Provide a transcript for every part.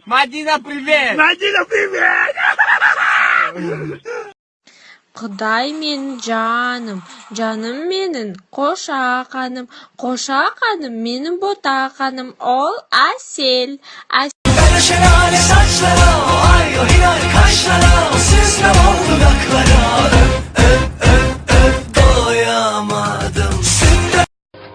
Madina, привет! Madina, привет! Құдай мен жаным, жаным менің қошақаным, қошақаным менің ботақаным, ол әсел. Kara şelale saçlara, o ay o hilal kaşlara, o süzme oldu dudaklara. Doyamadım.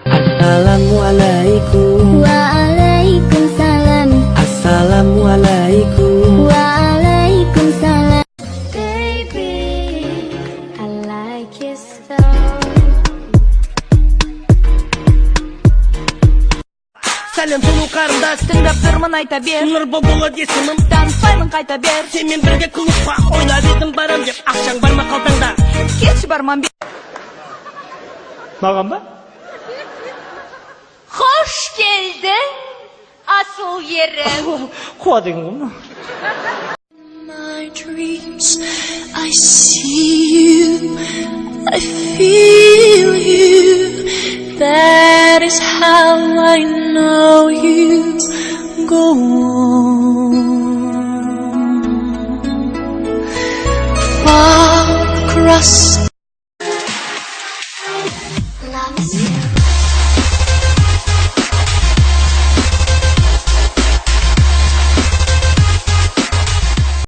Assalamualaikum. Waalaikumsalam. Assalamualaikum. Waalaikumsalam. Baby, I like your style. Сәлем сұлу қарындас, тыңдап тұрмын айта бер. Нұрболат есімім, таныстаймын қайта бер. сенмен бірге клубқа ойнап едім барам деп, ақшаң бар ма қалтаңда? Кетші барман бер. Маған ба? Hoş geldin asıl yerim. Қуа деген ғой ма? My dreams, I see you, I feel you. That is how I know you. Go on, far across. Love is